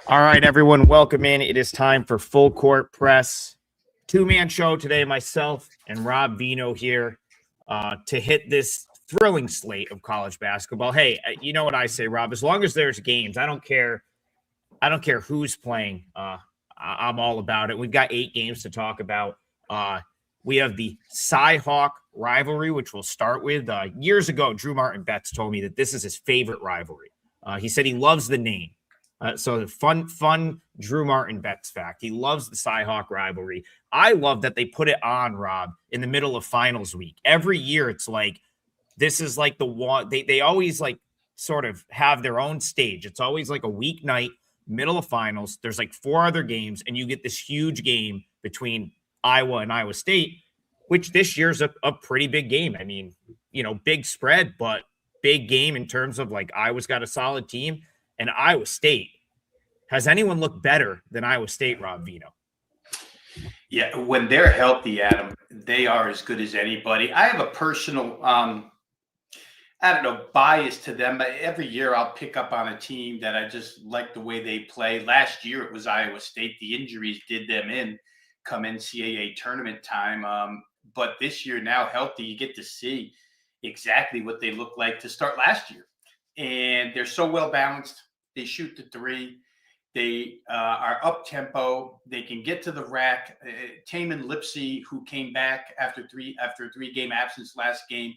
All right, everyone, welcome in. It is time for Full Court Press. Two-man show today, myself and Rob Vino here to hit this thrilling slate of college basketball. Hey, you know what I say, Rob? As long as there's games, I don't care. I don't care who's playing. I'm all about it. We've got 8 games to talk about. We have the Cy-Hawk rivalry, which we'll start with. Years ago, Drew Martin Betts told me that this is his favorite rivalry. He said he loves the name. So fun Drew Martin Betts fact. He loves the Cy-Hawk rivalry. I love that they put it on, Rob, in the middle of finals week. Every year it's like, this is like the one, they always like sort of have their own stage. It's always like a weeknight, middle of finals. There's like 4 other games, and you get this huge game between Iowa and Iowa State, which this year's a pretty big game. I mean, big spread, but big game in terms of like Iowa's got a solid team. And Iowa State, has anyone looked better than Iowa State, Rob Vino? Yeah, when they're healthy, Adam, they are as good as anybody. I have a personal, bias to them. But every year I'll pick up on a team that I just like the way they play. Last year it was Iowa State. The injuries did them in come NCAA tournament time. But this year, now healthy, you get to see exactly what they looked like to start last year. And they're so well balanced. They shoot the three. They are up tempo. They can get to the rack. Taman Lipsey, who came back after a 3-game absence last game,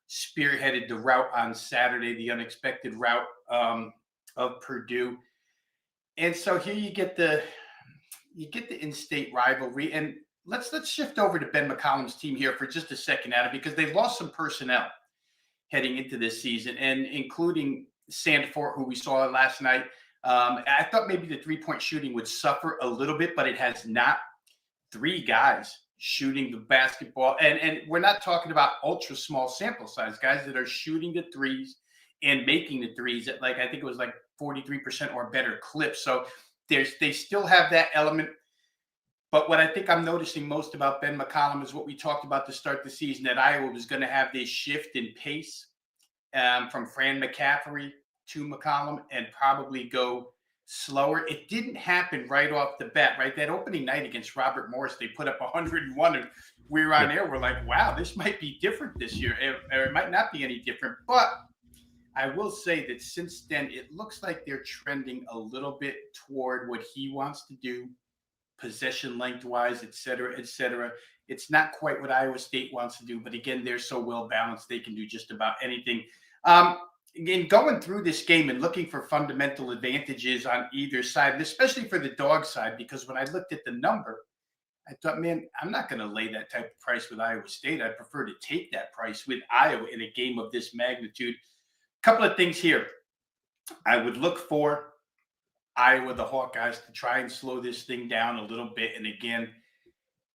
spearheaded the route on Saturday, the unexpected route of Purdue. And so here you get the in-state rivalry. And let's shift over to Ben McCollum's team here for just a second, Adam, because they lost some personnel heading into this season, and including Sandfort, who we saw last night. I thought maybe the three-point shooting would suffer a little bit, but it has not. 3 guys shooting the basketball. And we're not talking about ultra small sample size guys that are shooting the threes and making the threes at, like, I think it was like 43% or better clip. So they still have that element. But what I think I'm noticing most about Ben McCollum is what we talked about to start the season, that Iowa was going to have this shift in pace from Fran McCaffery to McCollum and probably go slower. It didn't happen right off the bat, right? That opening night against Robert Morris, they put up 101, and we were on air. We're like, wow, this might be different this year, or it might not be any different. But I will say that since then, it looks like they're trending a little bit toward what he wants to do, possession lengthwise, et cetera, et cetera. It's not quite what Iowa State wants to do, but again, they're so well balanced, they can do just about anything. Again, going through this game and looking for fundamental advantages on either side, and especially for the dog side, because when I looked at the number, I thought, man, I'm not going to lay that type of price with Iowa State. I prefer to take that price with Iowa in a game of this magnitude. A couple of things here. I would look for Iowa, the Hawkeyes, to try and slow this thing down a little bit. And again,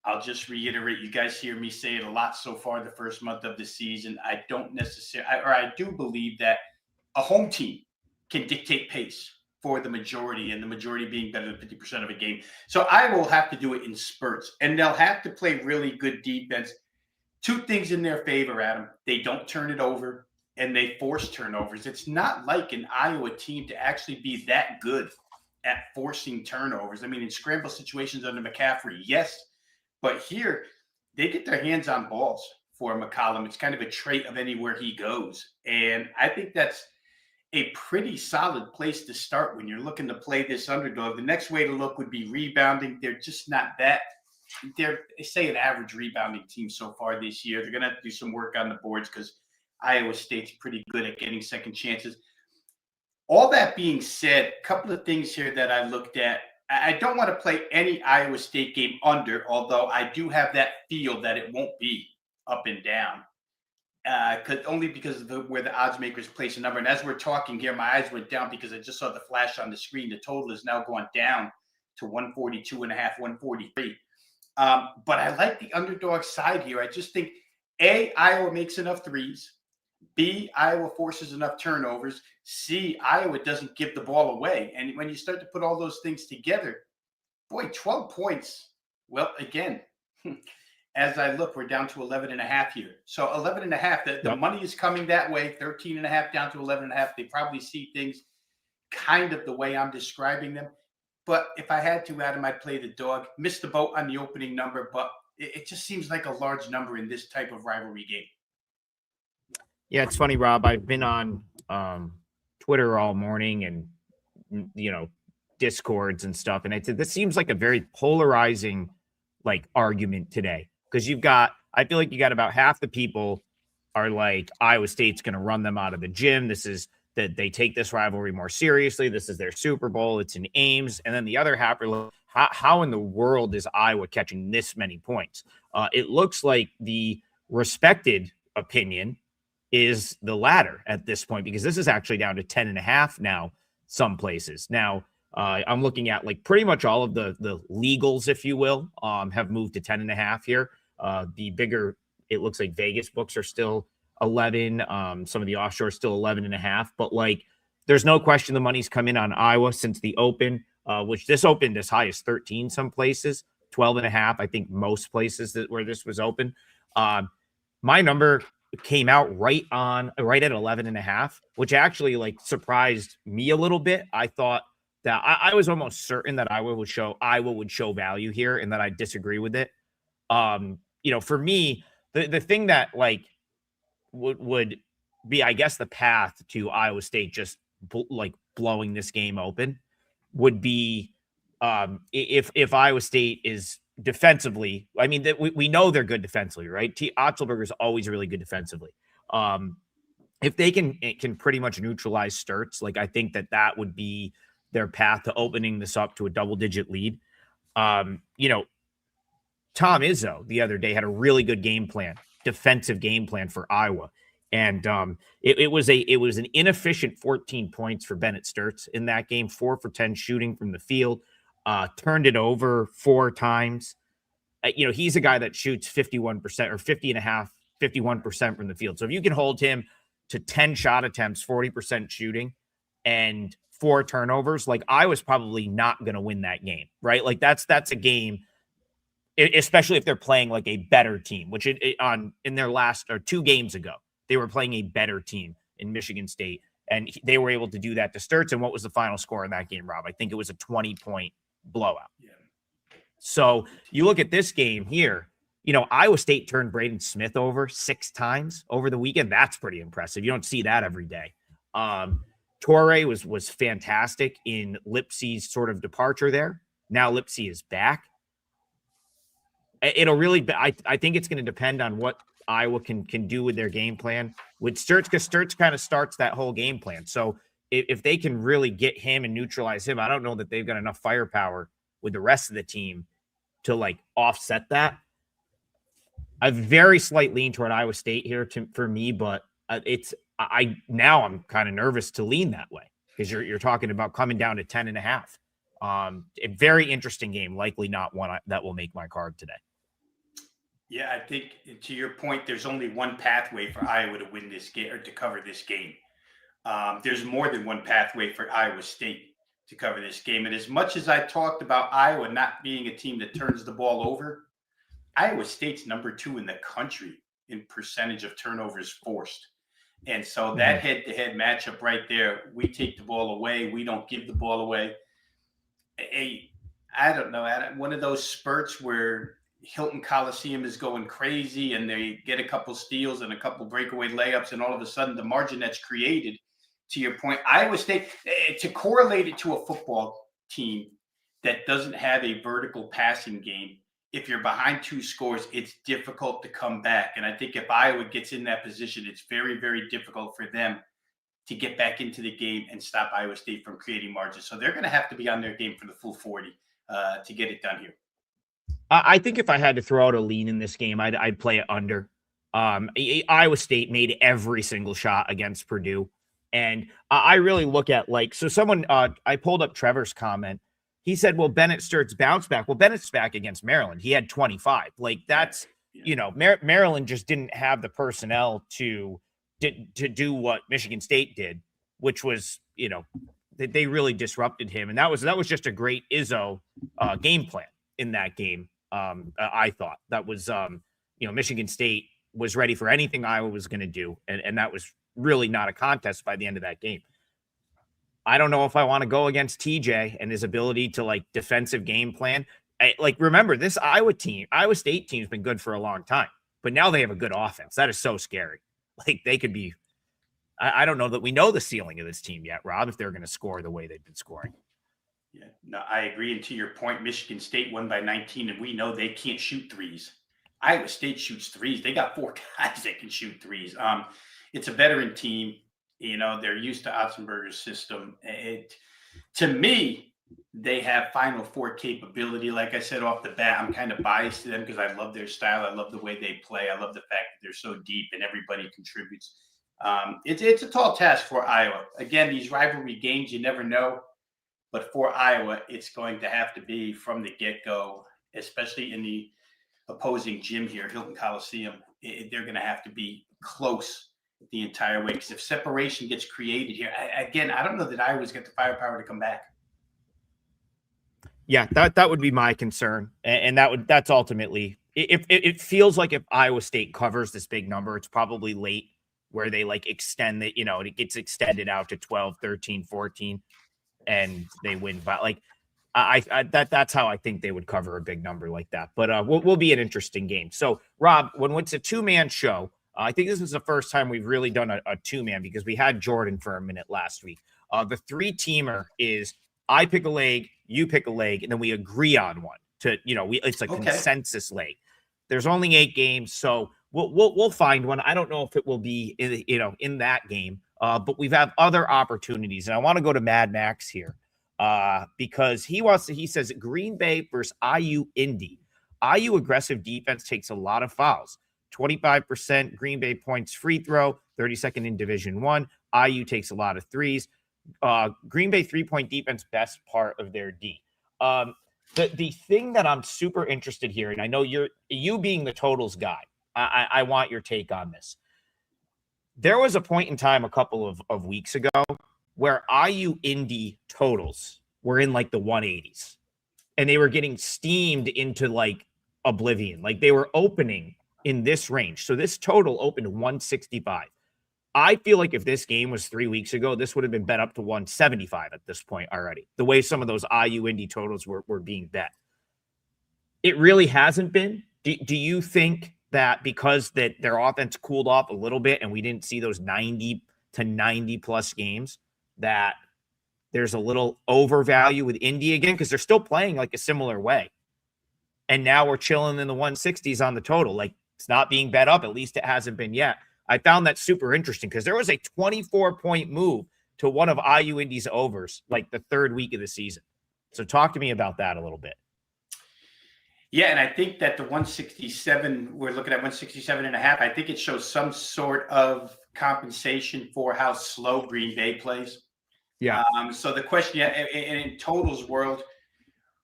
I'll just reiterate, you guys hear me say it a lot so far the first month of the season. I don't necessarily, or I do believe that a home team can dictate pace for the majority, and the majority being better than 50% of a game. So Iowa will have to do it in spurts, and they'll have to play really good defense. 2 things in their favor, Adam. They don't turn it over, and they force turnovers. It's not like an Iowa team to actually be that good at forcing turnovers. I mean, in scramble situations under McCaffrey, yes, but here they get their hands on balls for McCollum. It's kind of a trait of anywhere he goes. And I think that's a pretty solid place to start when you're looking to play this underdog. The next way to look would be rebounding. They're just not that. They say an average rebounding team so far this year. They're going to have to do some work on the boards because Iowa State's pretty good at getting second chances. All that being said, a couple of things here that I looked at. I don't want to play any Iowa State game under, although I do have that feel that it won't be up and down. Only because of where the odds makers place a number. And as we're talking here, my eyes went down because I just saw the flash on the screen. The total is now going down to 142.5, 143. But I like the underdog side here. I just think, A, Iowa makes enough threes. B, Iowa forces enough turnovers. C, Iowa doesn't give the ball away. And when you start to put all those things together, boy, 12 points. Well, again, as I look, we're down to 11.5 here. So 11.5, the money is coming that way, 13.5 down to 11.5. They probably see things kind of the way I'm describing them. But if I had to, Adam, I'd play the dog. Missed the boat on the opening number, but it just seems like a large number in this type of rivalry game. Yeah, it's funny, Rob. I've been on Twitter all morning and discords and stuff, and this seems like a very polarizing argument today because I feel like you got about half the people are like Iowa State's going to run them out of the gym. This is that they take this rivalry more seriously. This is their Super Bowl. It's in Ames, and then the other half are like, how in the world is Iowa catching this many points? It looks like the respected opinion is the latter at this point, because this is actually down to 10.5 now, some places. Now, I'm looking at pretty much all of the legals, if you will, have moved to 10.5 here. The bigger, it looks like Vegas books are still 11. Some of the offshore still 11.5, but there's no question the money's come in on Iowa since the open, which this opened as high as 13, some places, 12.5. I think most places where this was open. My number came out right at 11.5, which actually surprised me a little bit. I thought that I was almost certain that Iowa would show value here, and that I disagree with it. For me, the thing that would be, I guess, the path to Iowa State just blowing this game open would be if Iowa State is defensively. I mean, we know they're good defensively, right? Otzelberger is always really good defensively. If they can pretty much neutralize Sturts, I think that would be their path to opening this up to a double-digit lead. Tom Izzo the other day had a really good defensive game plan for Iowa. And it was an inefficient 14 points for Bennett Sturts in that game, 4 for 10 shooting from the field, turned it over 4 times. He's a guy that shoots 51% or 51% from the field. So if you can hold him to 10 shot attempts, 40% shooting, and 4 turnovers, I was probably not going to win that game, right? That's a game, especially if they're playing a better team, which in their last 2 games ago, they were playing a better team in Michigan State, and they were able to do that to Sturts. And what was the final score in that game, Rob? I think it was a 20-point blowout. Yeah. So you look at this game here, Iowa State turned Braden Smith over 6 times over the weekend. That's pretty impressive. You don't see that every day. Torrey was fantastic in Lipsey's sort of departure there. Now Lipsey is back. It'll really be, I think it's going to depend on what Iowa can do with their game plan with Sturts, because Sturts kind of starts that whole game plan. So if they can really get him and neutralize him, I don't know that they've got enough firepower with the rest of the team to offset that. A very slight lean toward Iowa State here for me, but now I'm kind of nervous to lean that way, because you're talking about coming down to 10.5. A very interesting game, likely not one that will make my card today. Yeah, I think to your point, there's only one pathway for Iowa to win this game or to cover this game. There's more than one pathway for Iowa State to cover this game. And as much as I talked about Iowa not being a team that turns the ball over, Iowa State's number 2 in the country in percentage of turnovers forced. And so that head-to-head matchup right there, we take the ball away, we don't give the ball away. I don't know, one of those spurts where Hilton Coliseum is going crazy and they get a couple steals and a couple breakaway layups, and all of a sudden the margin that's created, to your point, Iowa State, to correlate it to a football team that doesn't have a vertical passing game, if you're behind 2 scores, it's difficult to come back. And I think if Iowa gets in that position, it's very, very difficult for them to get back into the game and stop Iowa State from creating margins. So they're going to have to be on their game for the full 40 to get it done here. I think if I had to throw out a lean in this game, I'd play it under. Iowa State made every single shot against Purdue. And I really look at so someone, I pulled up Trevor's comment. He said, well, Bennett Sturts bounce back. Well, Bennett's back against Maryland. He had 25. That's, Maryland just didn't have the personnel to do what Michigan State did, which was, they really disrupted him. And that was just a great Izzo game plan in that game. I thought that was, Michigan State was ready for anything Iowa was going to do. And that was really not a contest by the end of that game. I don't know if I want to go against TJ and his ability to like defensive game plan. Remember, this Iowa State team has been good for a long time, but now they have a good offense. That is so scary. Like they could be, I don't know that we know the ceiling of this team yet, Rob, if they're going to score the way they've been scoring. Yeah, no, I agree. And to your point, Michigan State won by 19, and we know they can't shoot threes. Iowa State shoots threes. They got 4 guys that can shoot threes. It's a veteran team. You know, they're used to Otzenberger's system. To me, they have Final Four capability. Like I said off the bat, I'm kind of biased to them because I love their style. I love the way they play. I love the fact that they're so deep and everybody contributes. It's a tall task for Iowa. Again, these rivalry games, you never know. But for Iowa, it's going to have to be from the get-go, especially in the opposing gym here, Hilton Coliseum. They're going to have to be close the entire way. Because if separation gets created here, I don't know that Iowa's got the firepower to come back. Yeah, that would be my concern, and that's ultimately if it feels like if Iowa State covers this big number, it's probably late where they like extend it. You know, it gets extended out to 12, 13, 14. And they win by like that's how I think they would cover a big number like that. But will be an interesting game. So Rob, when it's a 2-man show, I think this is the first time we've really done a 2-man because we had Jordan for a minute last week. The 3-teamer is I pick a leg, you pick a leg, and then we agree on one. It's a consensus leg. There's only 8 games, so we'll find one. I don't know if it will be in that game. But we've had other opportunities, and I want to go to Mad Max here because he says Green Bay versus IU Indy. IU aggressive defense takes a lot of fouls. 25% Green Bay points free throw, 32nd in Division I. IU takes a lot of threes. Green Bay 3-point defense, best part of their D. The thing that I'm super interested here, and I know you being the totals guy, I want your take on this. There was a point in time a couple of weeks ago where IU Indy totals were in like the 180s and they were getting steamed into like oblivion. Like they were opening in this range. So this total opened 165. I feel like if this game was 3 weeks ago, this would have been bet up to 175 at this point already. The way some of those IU Indy totals were being bet. It really hasn't been. Do you think that because that their offense cooled off a little bit and we didn't see those 90 to 90 plus games, that there's a little overvalue with Indy again? Because they're still playing like a similar way. And now we're chilling in the 160s on the total. Like it's not being bet up. At least it hasn't been yet. I found that super interesting because there was a 24-point move to one of IU Indy's overs like the 3rd week of the season. So talk to me about that a little bit. Yeah, and I think that the 167, we're looking at 167 and a half. I think it shows some sort of compensation for how slow Green Bay plays. Yeah. So the question, in totals world,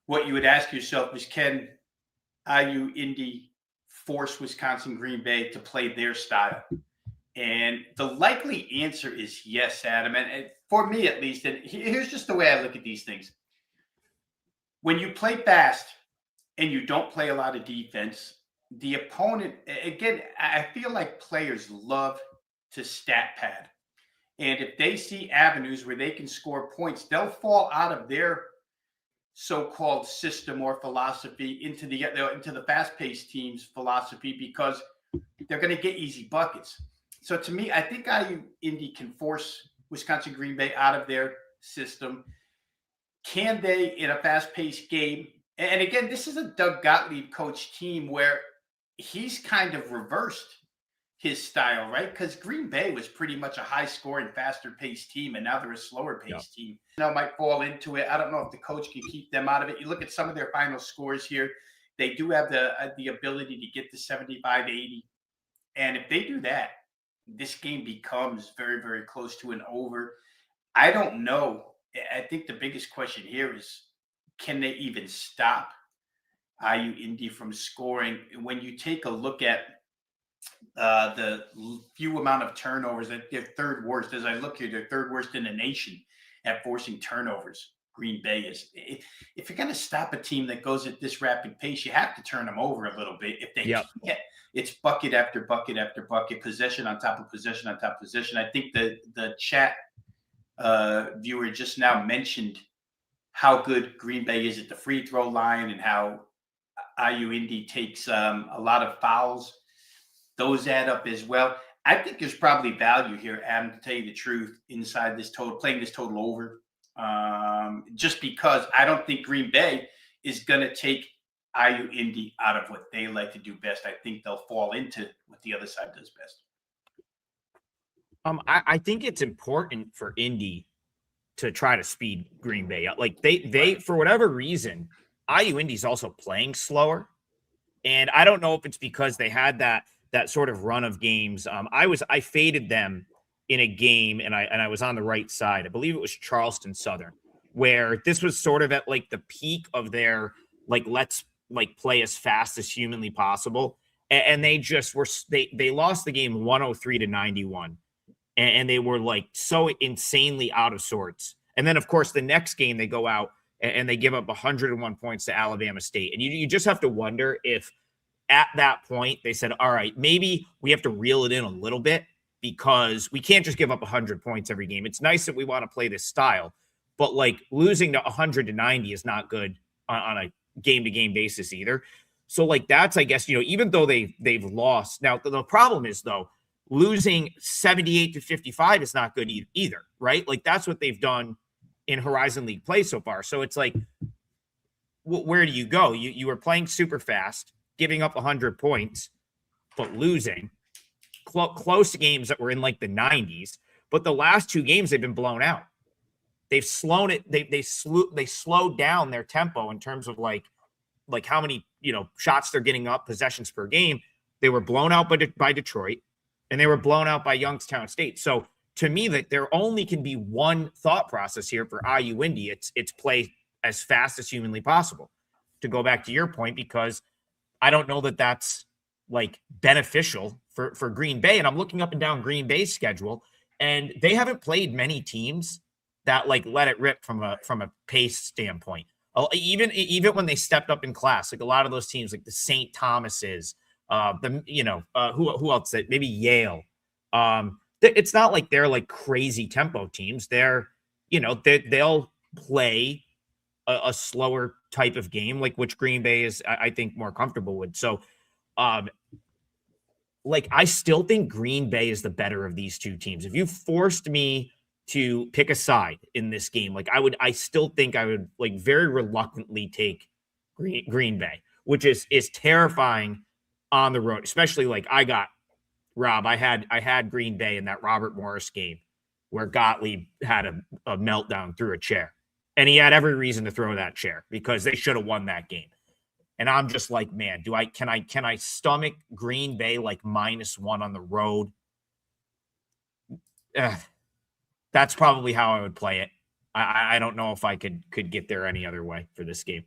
what you would ask yourself is, can IU Indy force Wisconsin Green Bay to play their style? And the likely answer is yes, Adam. And for me, at least, and here's just the way I look at these things. When you play fast, and you don't play a lot of defense, the opponent, again, I feel like players love to stat pad. And if they see avenues where they can score points, they'll fall out of their so-called system or philosophy into the fast-paced team's philosophy because they're going to get easy buckets. So to me, I think IU Indy can force Wisconsin Green Bay out of their system. Can they, in a fast-paced game? And again, this is a Doug Gottlieb coach team where he's kind of reversed his style, right? Because Green Bay was pretty much a high-scoring, faster-paced team, and now they're a slower-paced team. Might fall into it. I don't know if the coach can keep them out of it. You look at some of their final scores here. They do have the ability to get to 75, 80. And if they do that, this game becomes very, very close to an over. I don't know. I think the biggest question here is, can they even stop IU Indy from scoring? When you take a look at the few amount of turnovers, that they're 3rd worst. As I look here, they're 3rd worst in the nation at forcing turnovers. Green Bay is. If you're going to stop a team that goes at this rapid pace, you have to turn them over a little bit. If they can't, it's bucket after bucket after bucket, possession on top of possession on top of possession. I think the chat viewer just now mentioned how good Green Bay is at the free throw line and how IU Indy takes a lot of fouls. Those add up as well. I think there's probably value here, Adam, to tell you the truth, inside this total, playing this total over. Just because I don't think Green Bay is going to take IU Indy out of what they like to do best. I think they'll fall into what the other side does best. I think it's important for Indy to try to speed Green Bay up. Like they for whatever reason, IU Indy's also playing slower. And I don't know if it's because they had that sort of run of games. I faded them in a game, and I was on the right side. I believe it was Charleston Southern, where this was sort of at like the peak of their like let's like play as fast as humanly possible. And they just were they lost the game 103-91. And they were like so insanely out of sorts. And then, of course, the next game they go out and they give up 101 points to Alabama State. And you just have to wonder if at that point they said, all right, maybe we have to reel it in a little bit because we can't just give up 100 points every game. It's nice that we want to play this style, but like losing to 100-90 is not good on a game-to-game basis either. So like that's, I guess, even though they've lost. Now, the problem is, though, losing 78-55 is not good either, right? Like that's what they've done in Horizon League play so far. So it's like, where do you go? You were playing super fast, giving up 100 points, but losing close games that were in like the 90s. But the last two games they've been blown out. They've slowed it. They slowed down their tempo in terms of like how many shots they're getting up, possessions per game. They were blown out by Detroit. And they were blown out by Youngstown State. So to me, that there only can be one thought process here for IU Indy. It's play as fast as humanly possible. To go back to your point, because I don't know that that's like beneficial for Green Bay. And I'm looking up and down Green Bay's schedule, and they haven't played many teams that like let it rip from a pace standpoint. Even when they stepped up in class, like a lot of those teams, like the St. Thomas's. Who else? Maybe Yale. It's not like they're like crazy tempo teams. They'll play a slower type of game, like which Green Bay is, I think, more comfortable with. So, I still think Green Bay is the better of these two teams. If you forced me to pick a side in this game, I still think I would like very reluctantly take Green Bay, which is terrifying on the road, especially like I had Green Bay in that Robert Morris game where Gottlieb had a meltdown through a chair, and he had every reason to throw that chair because they should have won that game. And I'm just like, man, can I stomach Green Bay like -1 on the road? That's probably how I would play it. I don't know if I could get there any other way for this game.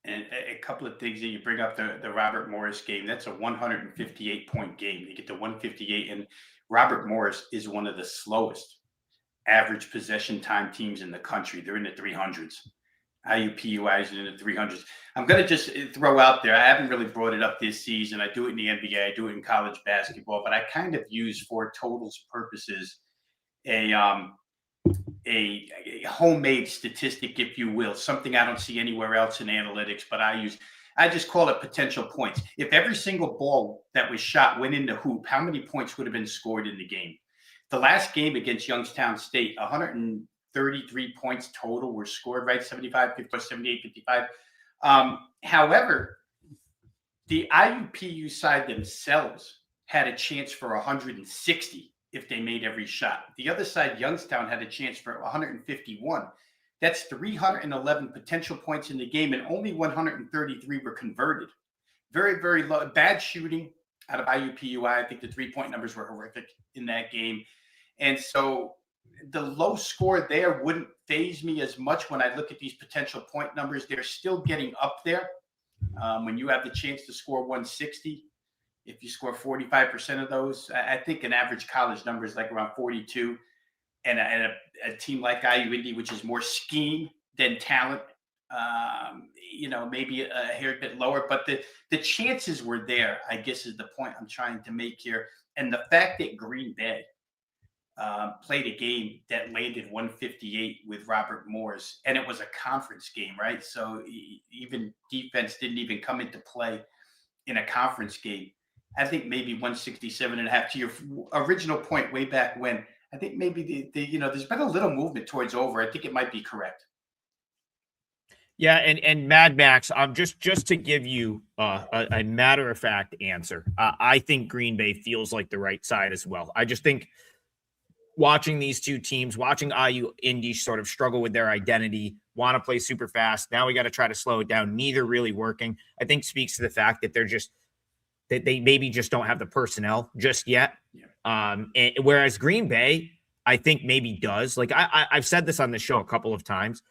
And a couple of things that you bring up, the Robert Morris game, that's a 158-point game. You get to 158, and Robert Morris is one of the slowest average possession time teams in the country. They're in the 300s. IUPUI is in the 300s. I'm going to just throw out there, I haven't really brought it up this season. I do it in the NBA. I do it in college basketball, but I kind of use for totals purposes a homemade statistic, if you will, something I don't see anywhere else in analytics, but I just call it potential points. If every single ball that was shot went in the hoop, how many points would have been scored in the game? The last game against Youngstown State, 133 points total were scored, right? 75, 54, 78, 55. However, the IUPU side themselves had a chance for 160 if they made every shot. The other side, Youngstown, had a chance for 151. That's 311 potential points in the game, and only 133 were converted. Very, very low. Bad shooting out of IUPUI. I think the three-point numbers were horrific in that game. And so the low score there wouldn't faze me as much when I look at these potential point numbers. They're still getting up there. When you have the chance to score 160, if you score 45% of those, I think an average college number is like around 42. And a team like IU Indy, which is more scheme than talent, maybe a hair bit lower. But the chances were there, I guess, is the point I'm trying to make here. And the fact that Green Bay played a game that landed 158 with Robert Morris, and it was a conference game, right? So even defense didn't even come into play in a conference game. I think maybe 167.5 to your original point way back when. I think maybe there's been a little movement towards over. I think it might be correct. Yeah, and Mad Max, just to give you a matter of fact answer, I think Green Bay feels like the right side as well. I just think watching these two teams, watching IU Indy sort of struggle with their identity, want to play super fast. Now we got to try to slow it down. Neither really working. I think speaks to the fact that they maybe just don't have the personnel just yet. Yeah. And whereas Green Bay, I think maybe does. Like I've said this on the show a couple of times.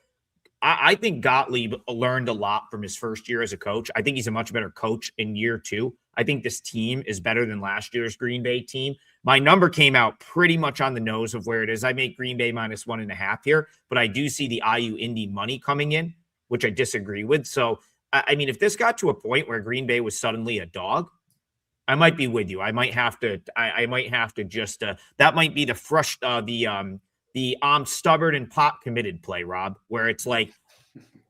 I think Gottlieb learned a lot from his first year as a coach. I think he's a much better coach in year two. I think this team is better than last year's Green Bay team. My number came out pretty much on the nose of where it is. I make Green Bay -1.5 here, but I do see the IU Indy money coming in, which I disagree with. So, I mean, if this got to a point where Green Bay was suddenly a dog, I might be with you. I might have to. I might have to just. That might be the I'm stubborn and pot committed play, Rob, where it's like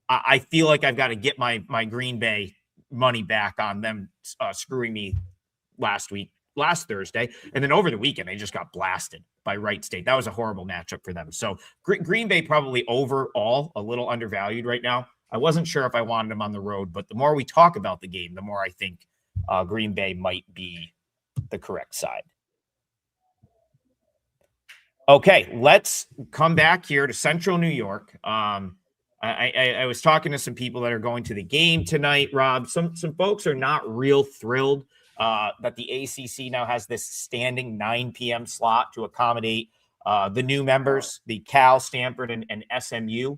I feel like I've got to get my Green Bay money back on them screwing me last Thursday, and then over the weekend they just got blasted by Wright State. That was a horrible matchup for them. So Green Bay probably overall a little undervalued right now. I wasn't sure if I wanted them on the road, but the more we talk about the game, the more I think Green Bay might be the correct side. Okay, let's come back here to Central New York. I was talking to some people that are going to the game tonight, Rob. Some folks are not real thrilled that the ACC now has this standing 9 p.m. slot to accommodate the new members, the Cal, Stanford, and SMU.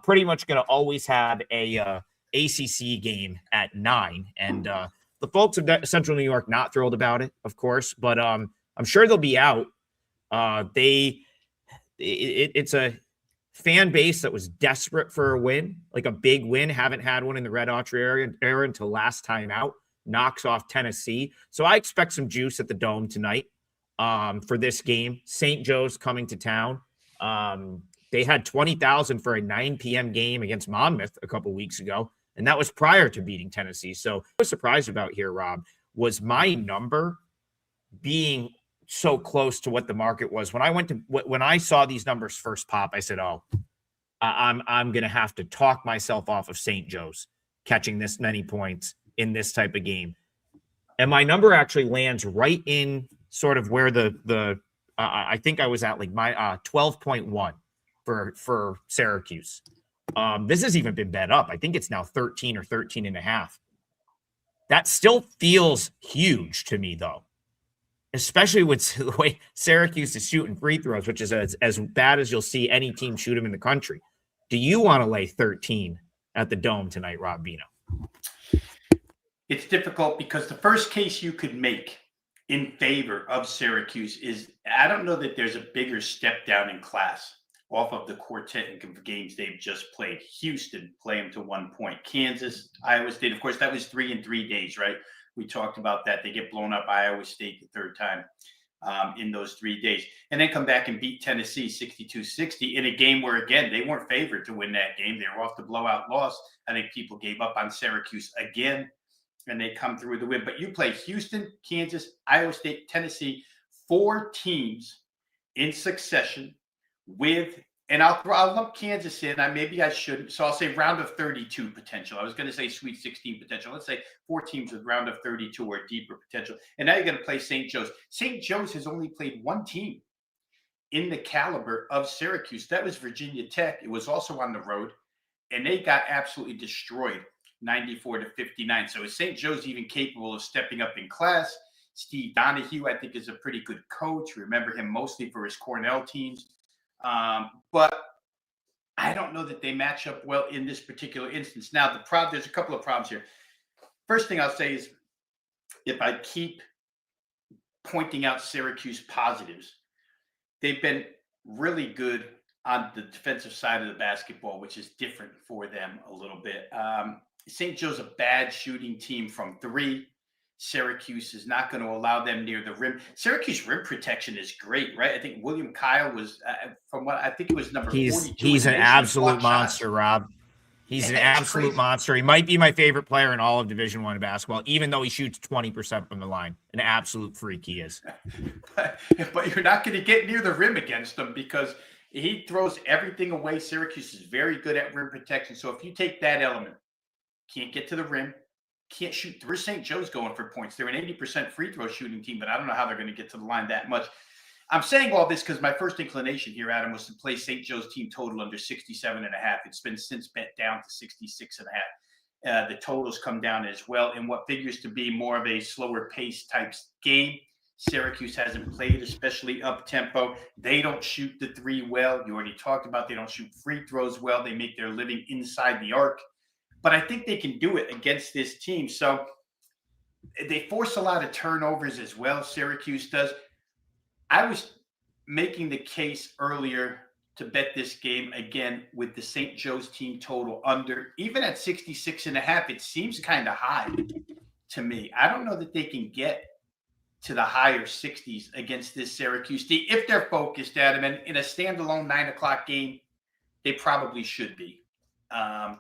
Pretty much going to always have a ACC game at 9. And the folks of Central New York not thrilled about it, of course, but I'm sure they'll be out. It's a fan base that was desperate for a win, like a big win. Haven't had one in the Red Autry era until last time out. Knocks off Tennessee. So I expect some juice at the Dome tonight for this game. St. Joe's coming to town. They had 20,000 for a 9 p.m. game against Monmouth a couple weeks ago, and that was prior to beating Tennessee. So what I was surprised about here, Rob, was my number being so close to what the market was. When I saw these numbers first pop, I said, "Oh, I'm going to have to talk myself off of St. Joe's catching this many points in this type of game." And my number actually lands right in sort of where I think I was at like my 12.1 for Syracuse. This has even been bet up. I think it's now 13 or 13.5. That still feels huge to me, though, especially with the way Syracuse is shooting free throws, which is as bad as you'll see any team shoot them in the country. Do you want to lay 13 at the Dome tonight, Rob Bino? It's difficult because the first case you could make in favor of Syracuse is I don't know that there's a bigger step down in class off of the quartet of games they've just played. Houston, play them to 1 point. Kansas, Iowa State, of course, that was 3 in 3 days, right? We talked about that. They get blown up Iowa State the third time in those 3 days. And then come back and beat Tennessee 62-60 in a game where, again, they weren't favored to win that game. They were off the blowout loss. I think people gave up on Syracuse again, and they come through the win. But you play Houston, Kansas, Iowa State, Tennessee, 4 teams in succession with, and I'll lump Kansas in. Maybe I shouldn't. So I'll say round of 32 potential. I was going to say Sweet 16 potential. Let's say 4 teams with round of 32 or deeper potential. And now you're going to play St. Joe's. St. Joe's has only played 1 team in the caliber of Syracuse. That was Virginia Tech. It was also on the road, and they got absolutely destroyed 94-59. So is St. Joe's even capable of stepping up in class? Steve Donahue, I think, is a pretty good coach. Remember him mostly for his Cornell teams. But I don't know that they match up well in this particular instance. Now, there's a couple of problems here. First thing I'll say is if I keep pointing out Syracuse positives, they've been really good on the defensive side of the basketball, which is different for them a little bit. St. Joe's a bad shooting team from 3. Syracuse is not going to allow them near the rim. Syracuse rim protection is great, right? I think William Kyle was, from what I think it was number 42 He's in an the nation in absolute block shots. monster, Rob. He's an It's absolute crazy. monster. He might be my favorite player in all of Division I basketball, even though he shoots 20% from the line. An absolute freak he is. But you're not going to get near the rim against him because he throws everything away. Syracuse is very good at rim protection. So if you take that element, can't get to the rim, can't shoot. Where's St. Joe's going for points? They're an 80% free throw shooting team, but I don't know how they're going to get to the line that much. I'm saying all this because my first inclination here, Adam, was to play St. Joe's team total under 67.5. It's been since bet down to 66.5. The totals come down as well in what figures to be more of a slower pace type game. Syracuse hasn't played especially up-tempo. They don't shoot the three well. You already talked about they don't shoot free throws well. They make their living inside the arc. But I think they can do it against this team. So they force a lot of turnovers as well, Syracuse does. I was making the case earlier to bet this game again with the St. Joe's team total under. Even at 66.5, it seems kind of high to me. I don't know that they can get to the higher 60s against this Syracuse team if they're focused, Adam. And in a standalone 9 o'clock game, they probably should be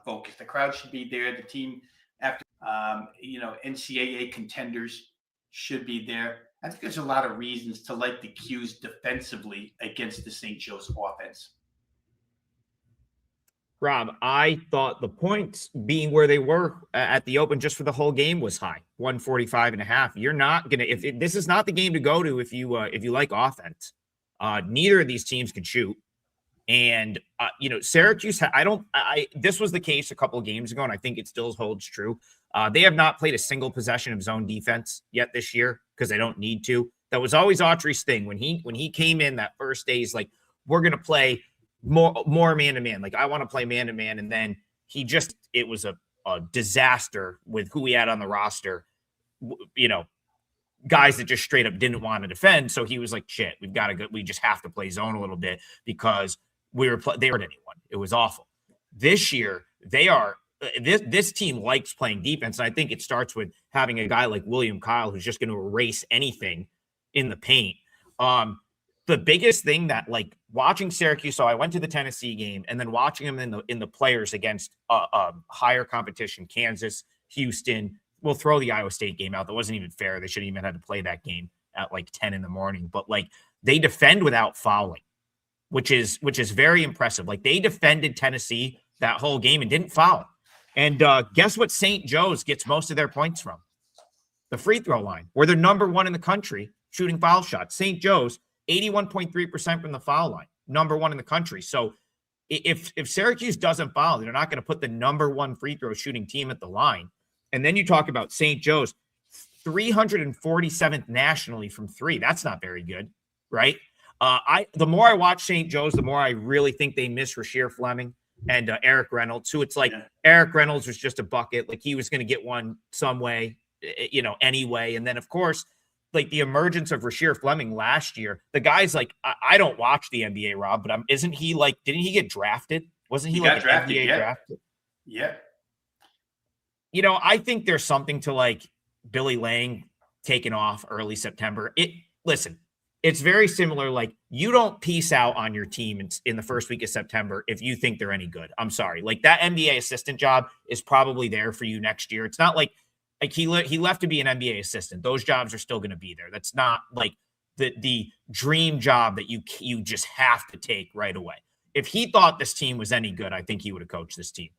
focused. The crowd should be there. The team, after NCAA contenders should be there. I think there's a lot of reasons to like the Qs defensively against the St. Joe's offense. Rob, I thought the points being where they were at the open just for the whole game was high, 145.5. You're not going to, this is not the game to go to if you like offense. Neither of these teams can shoot. And, Syracuse, this was the case a couple of games ago, and I think it still holds true. They have not played a single possession of zone defense yet this year because they don't need to. That was always Autry's thing. When he came in that first day, he's like, we're going to play more man-to-man. Like, I want to play man-to-man. And then it was a disaster with who he had on the roster, guys that just straight up didn't want to defend. So he was like, shit, we just have to play zone a little bit because they weren't anyone. It was awful. This year, this team likes playing defense. And I think it starts with having a guy like William Kyle, who's just going to erase anything in the paint. The biggest thing that, like, watching Syracuse, so I went to the Tennessee game and then watching them in the players against higher competition, Kansas, Houston. We'll throw the Iowa State game out. That wasn't even fair. They shouldn't even had to play that game at like 10 in the morning. But like, they defend without fouling, which is very impressive. Like, they defended Tennessee that whole game and didn't foul. And guess what St. Joe's gets most of their points from? The free throw line, where they're number one in the country shooting foul shots. St. Joe's, 81.3% from the foul line, number one in the country. So if Syracuse doesn't foul, they're not going to put the number one free throw shooting team at the line. And then you talk about St. Joe's, 347th nationally from three. That's not very good, right? The more I watch St. Joe's, the more I really think they miss Rasheer Fleming and Eric Reynolds, who it's like Eric Reynolds was just a bucket. Like, he was going to get one some way, anyway. And then, of course, like, the emergence of Rasheer Fleming last year, the guy's like, I don't watch the NBA, Rob, but didn't he get drafted? Wasn't he like an NBA drafted? Yeah. I think there's something to like Billy Lang taking off early September. It's very similar. Like, you don't peace out on your team in the first week of September if you think they're any good. I'm sorry. Like, that NBA assistant job is probably there for you next year. It's not like he left to be an NBA assistant. Those jobs are still going to be there. That's not like the dream job that you just have to take right away. If he thought this team was any good, I think he would have coached this team.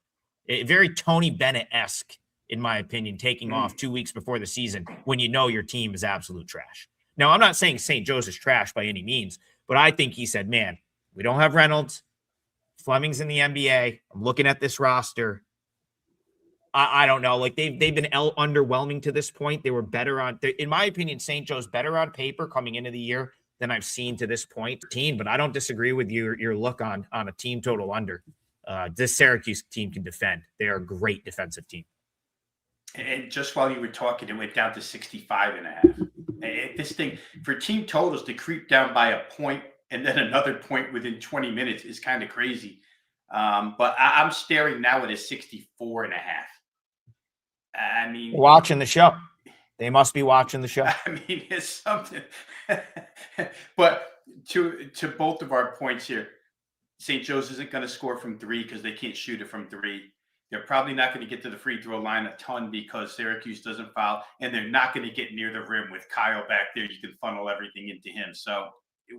Very Tony Bennett-esque, in my opinion, taking off 2 weeks before the season when you know your team is absolute trash. Now, I'm not saying St. Joe's is trash by any means, but I think he said, man, we don't have Reynolds. Fleming's in the NBA. I'm looking at this roster. I don't know. Like, they've been underwhelming to this point. They were better in my opinion, St. Joe's better on paper coming into the year than I've seen to this point. But I don't disagree with your look on a team total under. This Syracuse team can defend. They are a great defensive team. And just while you were talking, it went down to 65.5. This thing, for team totals to creep down by a point and then another point within 20 minutes is kind of crazy. But I'm staring now at a 64.5. I mean, watching the show. They must be watching the show. I mean, it's something. But to both of our points here, St. Joe's isn't going to score from three because they can't shoot it from three. They're probably not going to get to the free throw line a ton because Syracuse doesn't foul, and they're not going to get near the rim with Kyle back there. You can funnel everything into him. So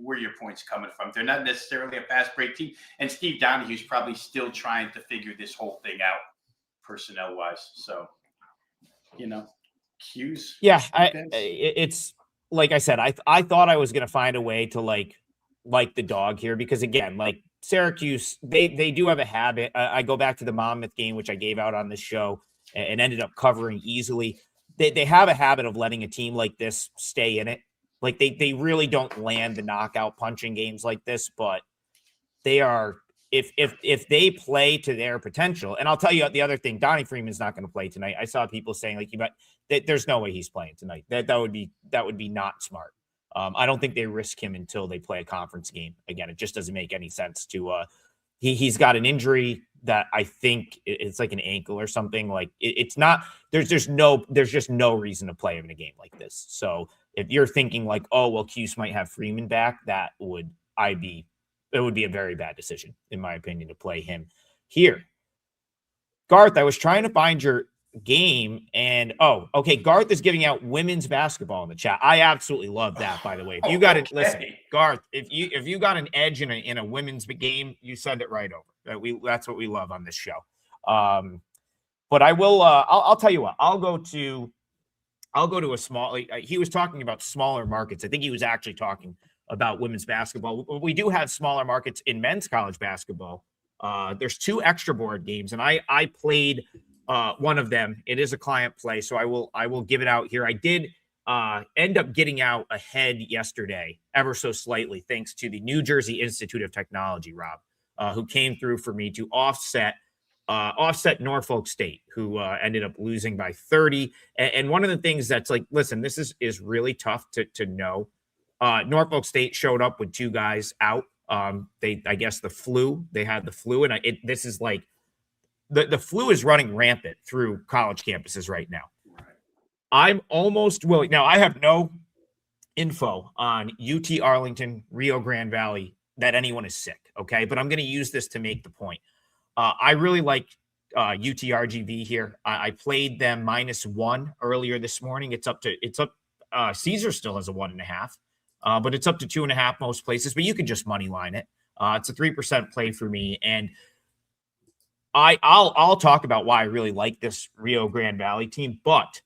where are your points coming from? They're not necessarily a fast break team, and Steve Donahue's probably still trying to figure this whole thing out personnel wise. So, cues. Yeah, it's like I said, I thought I was going to find a way to like the dog here because again, like Syracuse, they do have a habit. I go back to the Monmouth game, which I gave out on this show and ended up covering easily. They have a habit of letting a team like this stay in it. Like they really don't land the knockout punching games like this, but they are if they play to their potential. And I'll tell you the other thing, Donnie Freeman's not going to play tonight. I saw people saying like there's no way he's playing tonight. That would be not smart. I don't think they risk him until they play a conference game. Again, it just doesn't make any sense to he's got an injury that I think it's like an ankle or something. Like it's not there's just no reason to play him in a game like this. So if you're thinking like, oh well, Cuse might have Freeman back, it would be a very bad decision, in my opinion, to play him here. Garth, I was trying to find your game and okay, Garth is giving out women's basketball in the chat. I absolutely love that, by the way. If you got it, listen, Garth, if you got an edge in a women's game, you send it right over. That's what we love on this show. But I will I'll tell you what, I'll go to a small he was talking about smaller markets. I think he was actually talking about women's basketball. We do have smaller markets in men's college basketball. There's 2 extra board games, and I played one of them. It is a client play, so I will give it out here. I did end up getting out ahead yesterday, ever so slightly, thanks to the New Jersey Institute of Technology, Rob, who came through for me to offset Norfolk State, who ended up losing by 30. And one of the things that's like, listen, this is really tough to know. Norfolk State showed up with 2 guys out. I guess they had the flu, and this is like the flu is running rampant through college campuses right now. I'm almost willing. Now I have no info on UT Arlington, Rio Grande Valley that anyone is sick. Okay. But I'm going to use this to make the point. I really like UTRGV here. I played them -1 earlier this morning. It's up. Caesar still has a 1.5, but it's up to 2.5 most places. But you can just money line it. It's a 3% play for me, and I'll talk about why I really like this Rio Grande Valley team. But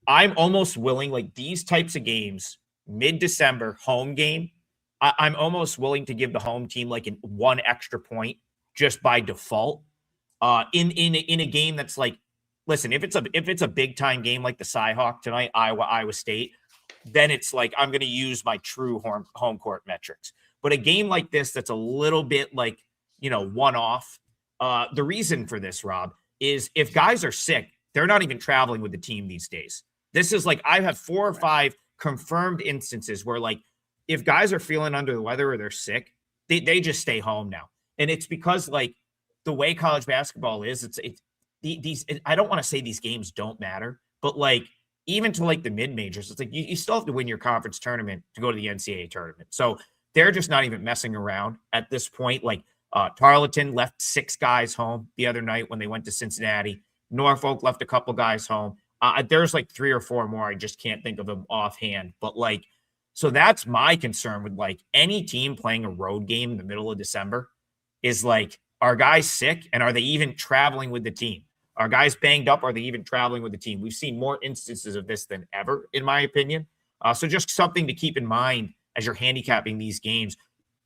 I'm almost willing, like these types of games, mid-December home game, I'm almost willing to give the home team like 1 extra point just by default. In a game that's like, listen, if it's a big time game like the Cyhawk tonight, Iowa State, then it's like I'm going to use my true home court metrics. But a game like this that's a little bit like, one off. The reason for this, Rob, is if guys are sick, they're not even traveling with the team these days. This is like I have 4 or 5 confirmed instances where like if guys are feeling under the weather or they're sick, they just stay home now. And it's because like the way college basketball is, these I don't want to say these games don't matter, but like even to like the mid majors, it's like you still have to win your conference tournament to go to the NCAA tournament. So they're just not even messing around at this point. Like Tarleton left 6 guys home the other night when they went to Cincinnati. Norfolk left a couple guys home. There's like 3 or 4 more. I just can't think of them offhand. But like, so that's my concern with like any team playing a road game in the middle of December is like, are guys sick and are they even traveling with the team? Are guys banged up? Are they even traveling with the team? We've seen more instances of this than ever, in my opinion. So just something to keep in mind as you're handicapping these games,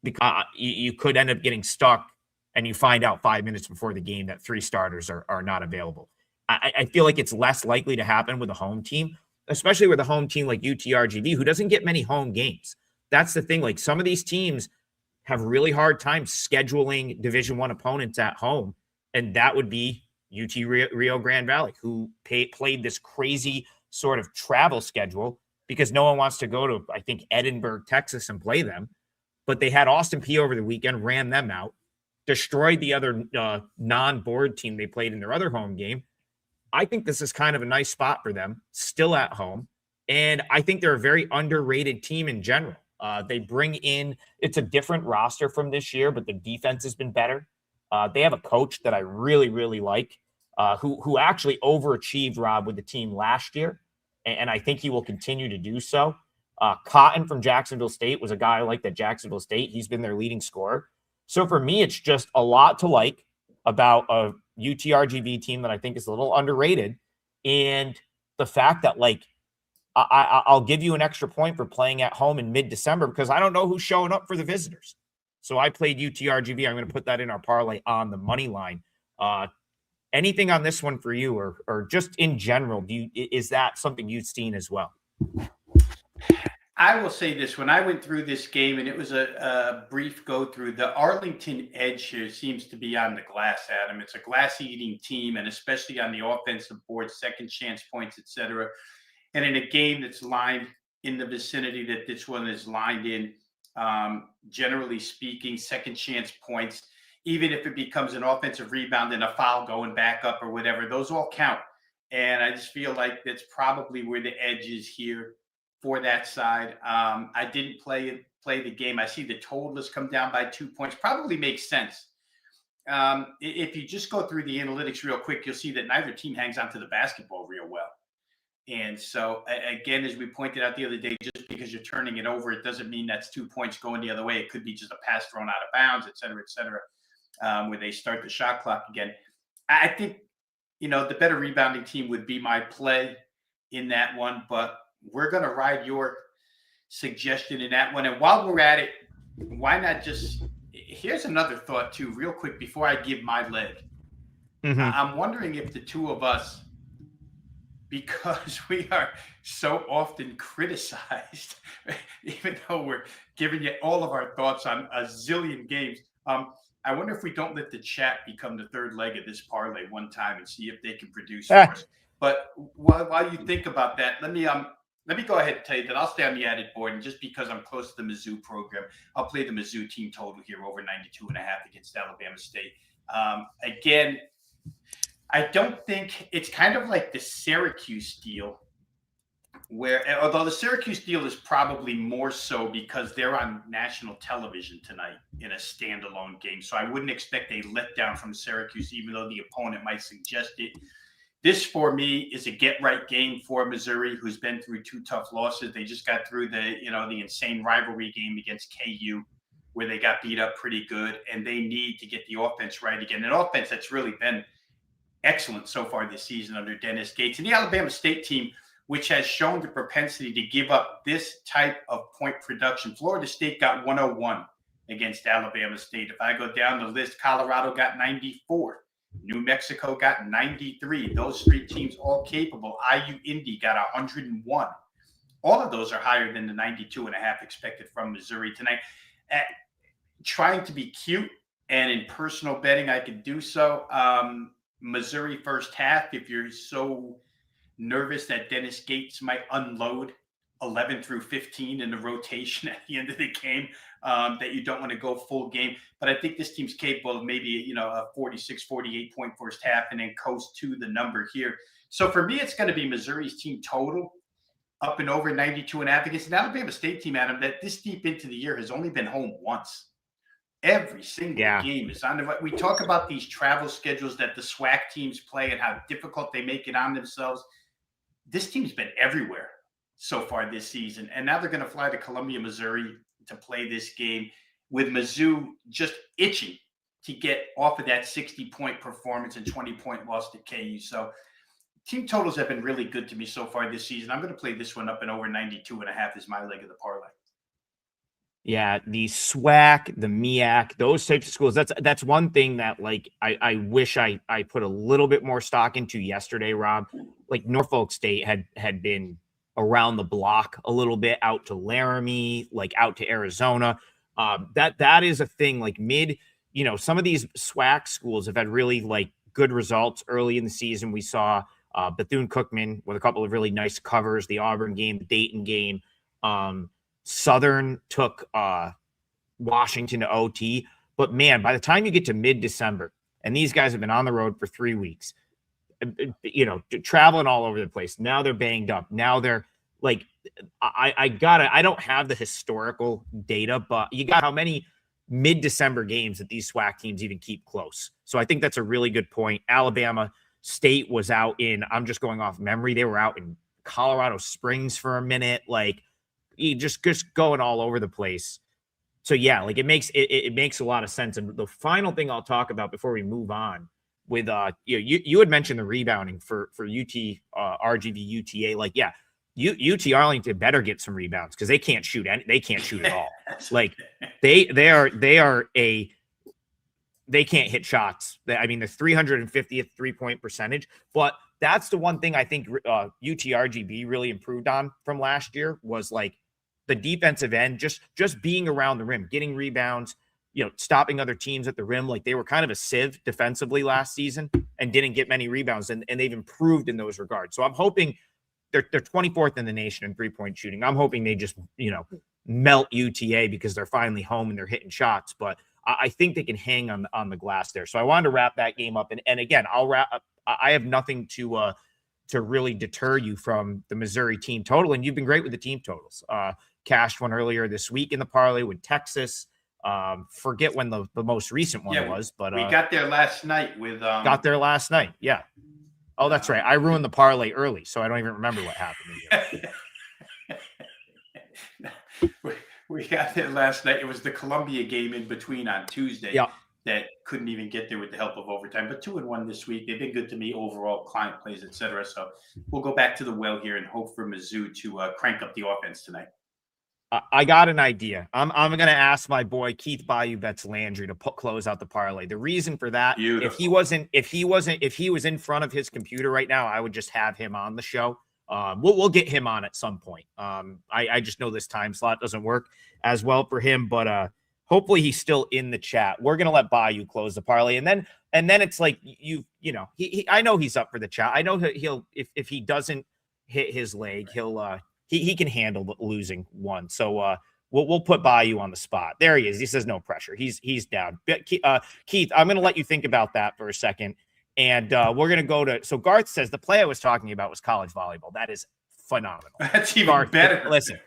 because you could end up getting stuck and you find out 5 minutes before the game that 3 starters are not available. I feel like it's less likely to happen with a home team, especially with a home team like UTRGV, who doesn't get many home games. That's the thing. Like some of these teams have really hard time scheduling Division I opponents at home, and that would be UT Rio Grande Valley, who played this crazy sort of travel schedule because no one wants to go to, I think, Edinburgh, Texas and play them. But they had Austin Peay over the weekend, ran them out, destroyed the other non-board team they played in their other home game. I think this is kind of a nice spot for them, still at home. And I think they're a very underrated team in general. They bring in, it's a different roster from this year, but the defense has been better. They have a coach that I really, really like, who actually overachieved, Rob, with the team last year. And I think he will continue to do so. Cotton from Jacksonville State was a guy I liked at Jacksonville State. He's been their leading scorer. So for me, it's just a lot to like about a UTRGV team that I think is a little underrated. And the fact that, like, I'll give you an extra point for playing at home in mid-December because I don't know who's showing up for the visitors. So I played UTRGV. I'm going to put that in our parlay on the money line. Anything on this one for you, or just in general? Is that something you've seen as well? I will say this: when I went through this game, and it was a brief go through, the Arlington edge here seems to be on the glass, Adam. It's a glass-eating team, and especially on the offensive board, second chance points, etc. And in a game that's lined in the vicinity that this one is lined in, generally speaking, second chance points, even if it becomes an offensive rebound and a foul going back up or whatever, those all count. And I just feel like that's probably where the edge is here for that side. I didn't play the game. I see the total has come down by 2 points. Probably makes sense. If you just go through the analytics real quick, you'll see that neither team hangs onto the basketball real well. And so, again, as we pointed out the other day, just because you're turning it over, it doesn't mean that's 2 points going the other way. It could be just a pass thrown out of bounds, et cetera, where they start the shot clock again. I think, the better rebounding team would be my play in that one, but we're going to ride your suggestion in that one. And while we're at it, why not here's another thought too, real quick, before I give my leg. Mm-hmm. I'm wondering if the two of us, because we are so often criticized, even though we're giving you all of our thoughts on a zillion games, I wonder if we don't let the chat become the third leg of this parlay one time and see if they can produce for us. But while you think about that, let me go ahead and tell you that I'll stay on the added board, and just because I'm close to the Mizzou program, I'll play the Mizzou team total here over 92.5 against Alabama State. Again, I don't think it's kind of like the Syracuse deal, where, although the Syracuse deal is probably more so because they're on national television tonight in a standalone game. So I wouldn't expect a letdown from Syracuse, even though the opponent might suggest it. This, for me, is a get-right game for Missouri, who's been through two tough losses. They just got through the insane rivalry game against KU, where they got beat up pretty good, and they need to get the offense right again. An offense that's really been excellent so far this season under Dennis Gates. And the Alabama State team, which has shown the propensity to give up this type of point production. Florida State got 101 against Alabama State. If I go down the list, Colorado got 94. New Mexico got 93. Those three teams all capable. IU Indy got 101. All of those are higher than the 92.5 expected from Missouri tonight. Trying to be cute and in personal betting, I could do so. Missouri first half, if you're so nervous that Dennis Gates might unload 11 through 15 in the rotation at the end of the game, that you don't want to go full game. But I think this team's capable of maybe, a 46, 48 point first half and then coast to the number here. So for me, it's going to be Missouri's team total up and over 92.5 against an Alabama State team, Adam, that this deep into the year has only been home once. Every single game is on the. We talk about these travel schedules that the SWAC teams play and how difficult they make it on themselves. This team's been everywhere so far this season, and now they're going to fly to Columbia, Missouri to play this game, with Mizzou just itching to get off of that 60-point performance and 20-point loss to KU. So team totals have been really good to me so far this season. I'm going to play this one up and over 92.5 as my leg of the parlay. Yeah, the SWAC, the MEAC, those types of schools, that's one thing that, like, I wish I put a little bit more stock into yesterday, Rob. Like, Norfolk State had been around the block a little bit, out to Laramie, like out to Arizona. That is a thing. Like, some of these SWAC schools have had really, like, good results early in the season. We saw Bethune-Cookman with a couple of really nice covers, the Auburn game, the Dayton game. Southern took Washington to OT. But, man, by the time you get to mid-December, and these guys have been on the road for 3 weeks, traveling all over the place. Now they're banged up. Now they're like I don't have the historical data, but you got how many mid-December games that these SWAC teams even keep close. So I think that's a really good point. Alabama State was out in, I'm just going off memory, they were out in Colorado Springs for a minute, like you just going all over the place. So yeah, like it makes a lot of sense. And the final thing I'll talk about before we move on with you had mentioned the rebounding for UT RGV UTA. Like, yeah, UT Arlington better get some rebounds because they can't shoot at all. Like they can't hit shots. I mean, the 350th 3-point percentage, but that's the one thing I think UT RGB really improved on from last year was like the defensive end, just being around the rim, getting rebounds, stopping other teams at the rim. Like they were kind of a sieve defensively last season and didn't get many rebounds, and they've improved in those regards. So I'm hoping they're 24th in the nation in 3-point shooting. I'm hoping they just, melt UTA because they're finally home and they're hitting shots, but I think they can hang on the glass there. So I wanted to wrap that game up. And again, I'll wrap up. I have nothing to really deter you from the Missouri team total. And you've been great with the team totals. Cashed one earlier this week in the parlay with Texas. Forget when the most recent one was, but we got there last night with got there last night. Yeah. Oh, that's right. I ruined the parlay early, so I don't even remember what happened. We got there last night. It was the Columbia game in between on Tuesday that couldn't even get there with the help of overtime. But 2-1 this week. They've been good to me overall, client plays, etc. So we'll go back to the well here and hope for Mizzou to crank up the offense tonight. I got an idea. I'm going to ask my boy Keith Bayou Bets Landry to close out the parlay. The reason for that, if he was in front of his computer right now, I would just have him on the show. We'll get him on at some point. I just know this time slot doesn't work as well for him, but hopefully he's still in the chat. We're gonna let Bayou close the parlay, and then it's like I know he's up for the chat. I know he'll if he doesn't hit his leg, he can handle losing one. So we'll put Bayou on the spot. There he is. He says no pressure. He's down. Keith, I'm gonna let you think about that for a second. And we're going to go to, so Garth says the play I was talking about was college volleyball. That is phenomenal. That's even better. Listen,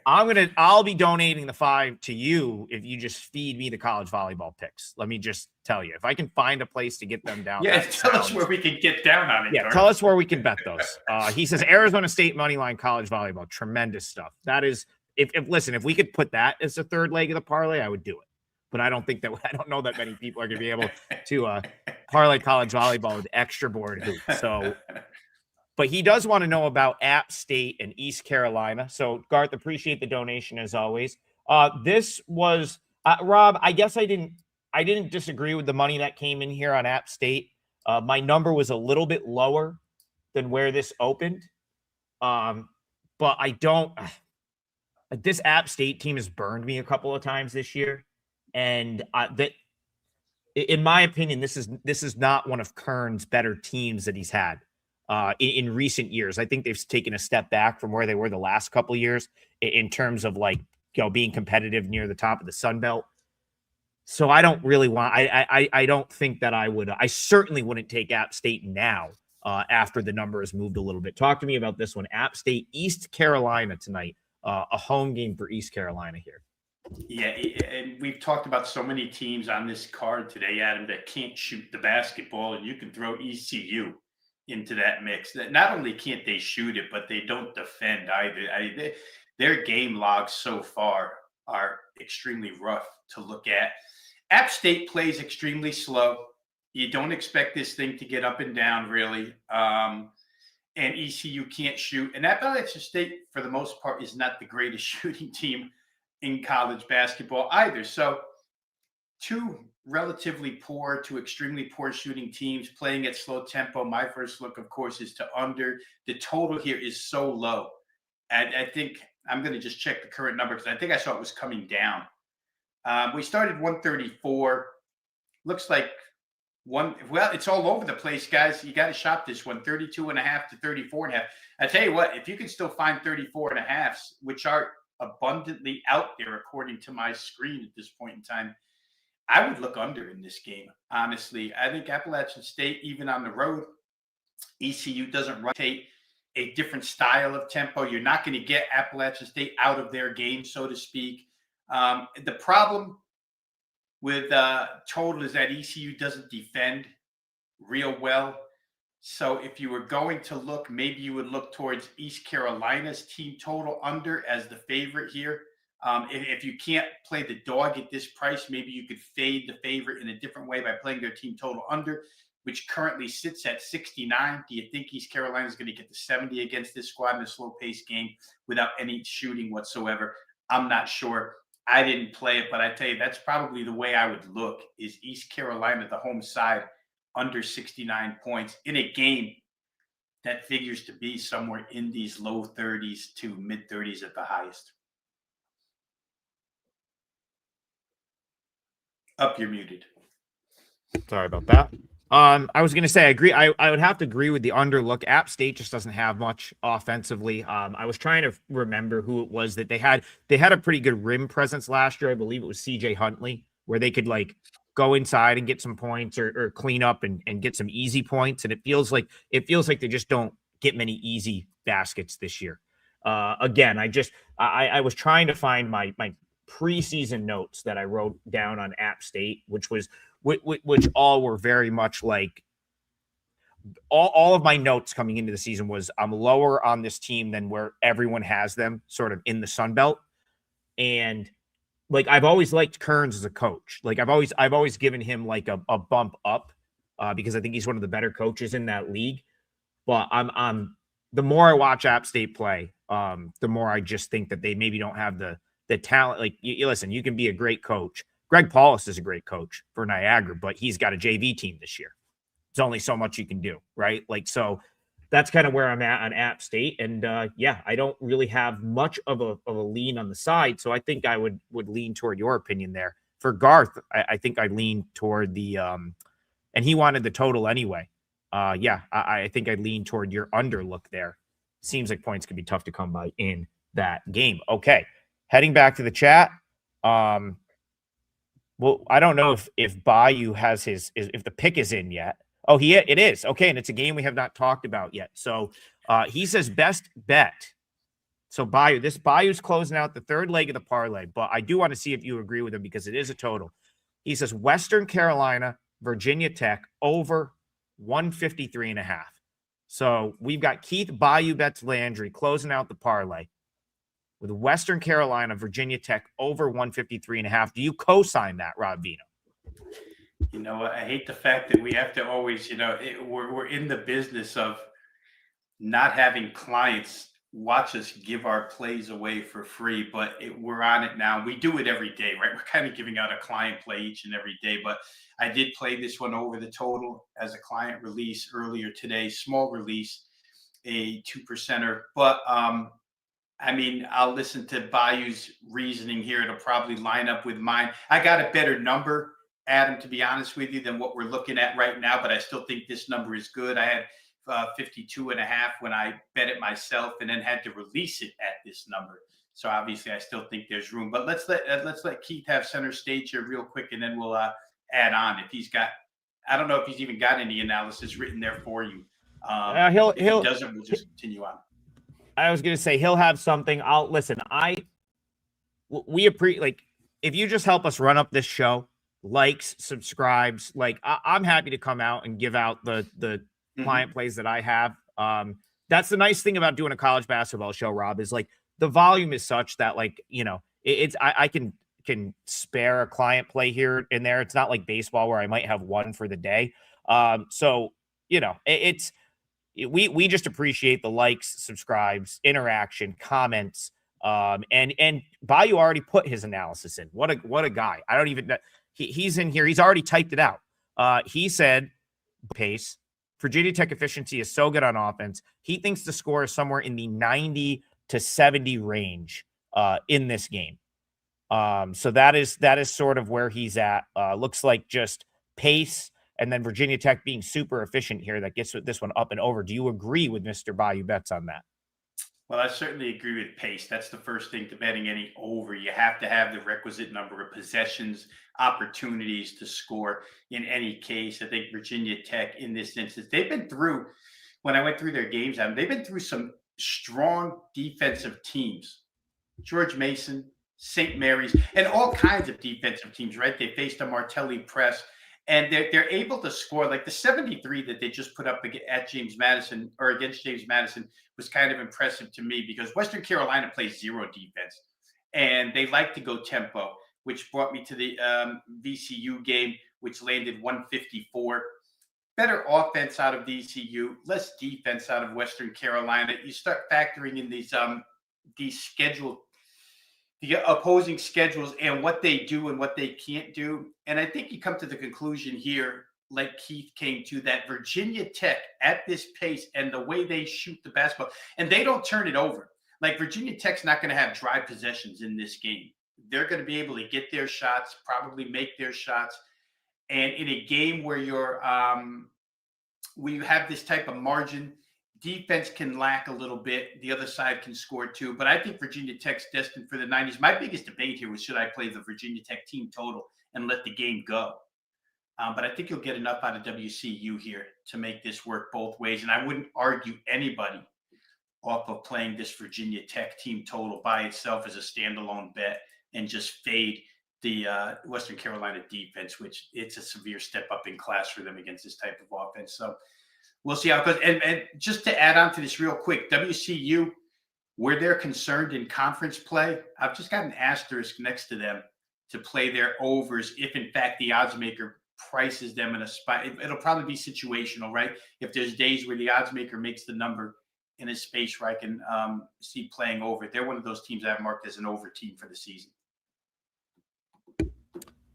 I'll be donating the $5 to you if you just feed me the college volleyball picks. Let me just tell you, if I can find a place to get them down. Yeah, tell us where we can get down on it. Yeah, tell us where we can bet those. He says Arizona State moneyline college volleyball. Tremendous stuff. That is, if we could put that as the third leg of the parlay, I would do it. But I don't know that many people are going to be able to parlay college volleyball with extra board hoops. So, but he does want to know about App State and East Carolina. So, Garth, appreciate the donation as always. This was Rob. I guess I didn't disagree with the money that came in here on App State. My number was a little bit lower than where this opened, but I don't. This App State team has burned me a couple of times this year. And that, in my opinion, this is not one of Kern's better teams that he's had in recent years. I think they've taken a step back from where they were the last couple of years in terms of being competitive near the top of the Sun Belt. So I don't really want. I don't think that I would. I certainly wouldn't take App State now after the number has moved a little bit. Talk to me about this one. App State, East Carolina tonight. A home game for East Carolina here. Yeah, and we've talked about so many teams on this card today, Adam, that can't shoot the basketball, and you can throw ECU into that mix. Not only can't they shoot it, but they don't defend either. Their game logs so far are extremely rough to look at. App State plays extremely slow. You don't expect this thing to get up and down, really. And ECU can't shoot. And Appalachian State, for the most part, is not the greatest shooting team in college basketball either. So two relatively poor to extremely poor shooting teams playing at slow tempo. My first look, of course, is to under. The total here is so low. And I think I'm going to just check the current number because I think I saw it was coming down. We started 134. Looks like it's all over the place, guys. You got to shop this one, 32.5 to 34.5. I tell you what, if you can still find 34.5, which are abundantly out there according to my screen at this point in time, I would look under in this game. Honestly, I think Appalachian State, even on the road, ECU doesn't rotate. a different style of tempo. You're not going to get Appalachian State out of their game, so to speak. The problem with total is that ECU doesn't defend real well. So if you were going to look, maybe you would look towards East Carolina's team total under as the favorite here. If you can't play the dog at this price, maybe you could fade the favorite in a different way by playing their team total under, which currently sits at 69. Do you think East Carolina is going to get to 70 against this squad in a slow-paced game without any shooting whatsoever? I'm not sure. I didn't play it, but I tell you, that's probably the way I would look, is East Carolina, the home side, under 69 points in a game that figures to be somewhere in these low 30s to mid 30s at the highest. Up, you're muted. Sorry about that. I was going to say, I agree. I would have to agree with the underlook. App State just doesn't have much offensively. I was trying to remember who it was that they had. They had a pretty good rim presence last year. I believe it was CJ Huntley, where they could like go inside and get some points or clean up and get some easy points. And it feels like they just don't get many easy baskets this year. Again, I was trying to find my preseason notes that I wrote down on App State, which all were very much like all of my notes coming into the season was I'm lower on this team than where everyone has them sort of in the Sun Belt. And like, I've always liked Kearns as a coach. Like I've always given him like a bump up because I think he's one of the better coaches in that league. But I'm the more I watch App State play, the more I just think that they maybe don't have the talent. Like you listen, you can be a great coach. Greg Paulus is a great coach for Niagara, but he's got a JV team this year. There's only so much you can do, right? Like, so that's kind of where I'm at on App State. And yeah, I don't really have much of a lean on the side. So I think I would lean toward your opinion there. For Garth, I think I lean toward the and he wanted the total anyway. Yeah, I think I'd lean toward your underlook there. Seems like points could be tough to come by in that game. Okay. Heading back to the chat. Well, I don't know if Bayou has if the pick is in yet. Oh, it is. Okay, and it's a game we have not talked about yet. So he says best bet. So Bayou's closing out the third leg of the parlay, but I do want to see if you agree with him because it is a total. He says Western Carolina, Virginia Tech over 153.5. So we've got Keith Bayou bets Landry closing out the parlay with Western Carolina, Virginia Tech over 153.5. Do you co-sign that, Rob Vino? You know what? I hate the fact that we have to always, we're in the business of not having clients watch us give our plays away for free, but we're on it now. We do it every day, right? We're kind of giving out a client play each and every day, but I did play this one over the total as a client release earlier today, small release, a 2%er, but I mean, I'll listen to Bayou's reasoning here. It'll probably line up with mine. I got a better number, Adam, to be honest with you, than what we're looking at right now, but I still think this number is good. I had 52.5 when I bet it myself and then had to release it at this number. So obviously I still think there's room, but let's let Keith have center stage here real quick. And then we'll add on if he's got, I don't know if he's even got any analysis written there for you. If he doesn't, we'll just continue on. I was going to say he'll have something. We appreciate, like, if you just help us run up this show, likes, subscribes, like I'm happy to come out and give out the client plays that I have. That's the nice thing about doing a college basketball show, Rob, is like the volume is such that, like, I can spare a client play here and there. It's not like baseball where I might have one for the day. So we just appreciate the likes, subscribes, interaction, comments. And Bayou already put his analysis in. What a guy. I don't even know. He's in here. He's already typed it out. He said pace. Virginia Tech efficiency is so good on offense. He thinks the score is somewhere in the 90 to 70 range in this game. So that is sort of where he's at. Looks like just pace and then Virginia Tech being super efficient here that gets this one up and over. Do you agree with Mr. Bayou Bets on that? Well, I certainly agree with pace. That's the first thing to betting any over. You have to have the requisite number of possessions, opportunities to score in any case. I think Virginia Tech in this instance, they've been through when I went through their games, they've been through some strong defensive teams. George Mason, St. Mary's, and all kinds of defensive teams, right? They faced a Martelli press, and they're able to score. Like the 73 that they just put up at James Madison or against James Madison was kind of impressive to me because Western Carolina plays zero defense, and they like to go tempo, which brought me to the VCU game, which landed 154. Better offense out of VCU, less defense out of Western Carolina. You start factoring in these schedule, the opposing schedules and what they do and what they can't do. And I think you come to the conclusion here, like Keith came to, that Virginia Tech at this pace and the way they shoot the basketball, and they don't turn it over. Like Virginia Tech's not going to have dry possessions in this game. They're going to be able to get their shots, probably make their shots. And in a game where you have this type of margin, defense can lack a little bit. The other side can score too. But I think Virginia Tech's destined for the 90s. My biggest debate here was, should I play the Virginia Tech team total and let the game go? But I think you'll get enough out of WCU here to make this work both ways. And I wouldn't argue anybody off of playing this Virginia Tech team total by itself as a standalone bet and just fade the Western Carolina defense, which it's a severe step up in class for them against this type of offense. So we'll see how it goes. And just to add on to this real quick, WCU, where they're concerned in conference play, I've just got an asterisk next to them to play their overs if, in fact, the odds maker prices them in a spot. It'll probably be situational, right? If there's days where the odds maker makes the number in a space where I can see playing over, they're one of those teams I've marked as an over team for the season.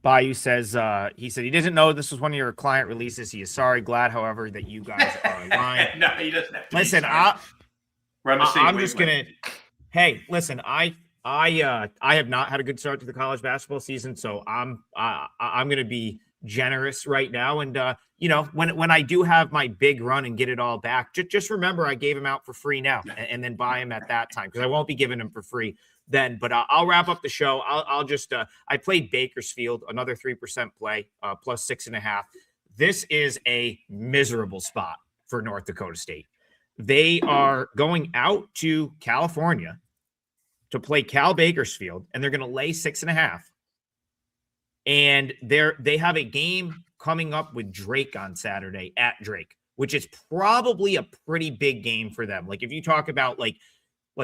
Bayou says, he said he doesn't know this was one of your client releases. He is sorry. Glad, however, that you guys are aligned. No, he doesn't have to. Listen, I'm just going to, hey, listen, I have not had a good start to the college basketball season, so I'm going to be generous right now. And, when I do have my big run and get it all back, just remember I gave him out for free now and then buy him at that time because I won't be giving him for free then. But I'll wrap up the show. I'll just I played Bakersfield, another 3% play, plus 6.5. This is a miserable spot for North Dakota State. They are going out to California to play Cal Bakersfield, and they're going to lay 6.5. And they have a game coming up with Drake on Saturday at Drake, which is probably a pretty big game for them. Like if you talk about like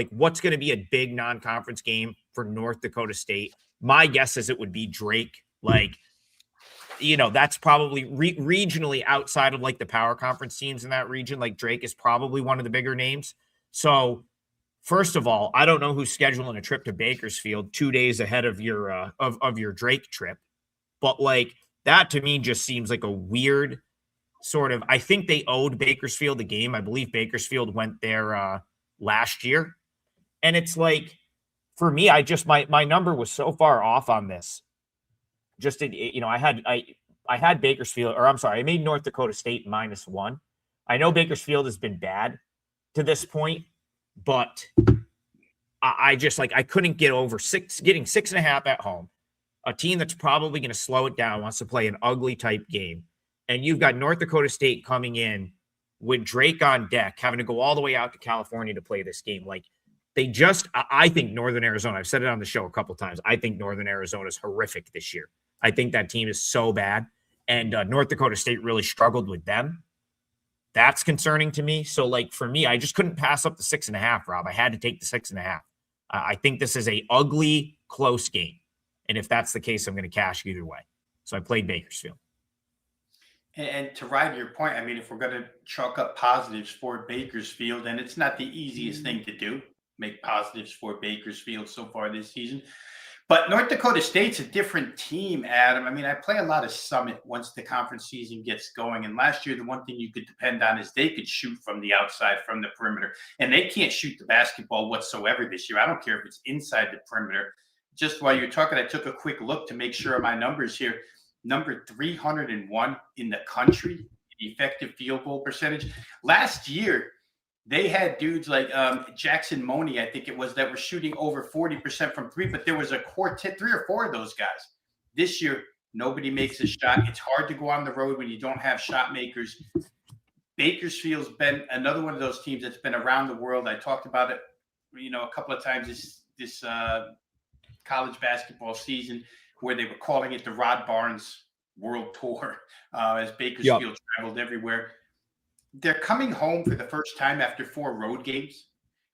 what's going to be a big non-conference game for North Dakota State, my guess is it would be Drake. Like, that's probably regionally outside of like the power conference teams in that region. Like Drake is probably one of the bigger names. So first of all, I don't know who's scheduling a trip to Bakersfield 2 days ahead of your of your Drake trip, but like that to me just seems like a weird sort of. I think they owed Bakersfield the game. I believe Bakersfield went there last year, and it's like for me, I just my number was so far off on this. Just I had Bakersfield, or I'm sorry, I made North Dakota State -1. I know Bakersfield has been bad to this point, but I just I couldn't get over getting 6.5 at home. A team that's probably going to slow it down wants to play an ugly type game. And you've got North Dakota State coming in with Drake on deck, having to go all the way out to California to play this game. Like I think Northern Arizona, I've said it on the show a couple times. I think Northern Arizona is horrific this year. I think that team is so bad. And North Dakota State really struggled with them. That's concerning to me. So for me, I just couldn't pass up the 6.5, Rob. I had to take the 6.5. I think this is a ugly, close game. And if that's the case, I'm going to cash either way. So I played Bakersfield. And to ride your point, I mean, if we're going to chalk up positives for Bakersfield, and it's not the easiest thing to do, make positives for Bakersfield so far this season. But North Dakota State's a different team, Adam. I mean, I play a lot of Summit once the conference season gets going. And last year, the one thing you could depend on is they could shoot from the outside, from the perimeter. And they can't shoot the basketball whatsoever this year. I don't care if it's inside the perimeter. Just while you're talking, I took a quick look to make sure of my numbers here. Number 301 in the country, effective field goal percentage. Last year, they had dudes like Jackson Money, I think it was, that were shooting over 40% from three, but there was a quartet, 3 or 4 of those guys. This year, nobody makes a shot. It's hard to go on the road when you don't have shot makers. Bakersfield's been another one of those teams that's been around the world. I talked about it, a couple of times this college basketball season where they were calling it the Rod Barnes World Tour as Bakersfield traveled everywhere. They're coming home for the first time after 4 road games,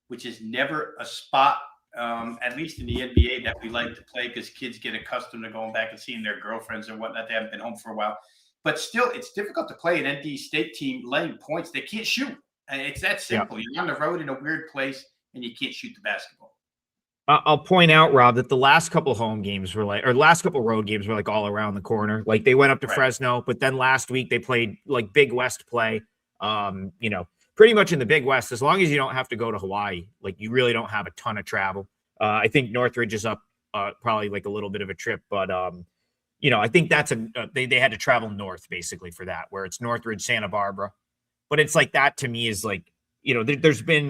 which is never a spot, at least in the NBA, that we like to play because kids get accustomed to going back and seeing their girlfriends or whatnot. They haven't been home for a while. But still, it's difficult to play an NC State team laying points. They can't shoot. And it's that simple. You're on the road in a weird place, and you can't shoot the basketball. I'll point out, Rob, that the last couple home games were last couple road games were like all around the corner. Like they went up to Fresno, but then last week they played like Big West play. Pretty much in the Big West, as long as you don't have to go to Hawaii, like you really don't have a ton of travel. I think Northridge is up probably like a little bit of a trip, but I think that's they had to travel north basically for that, where it's Northridge, Santa Barbara. But it's like that to me is like, there's been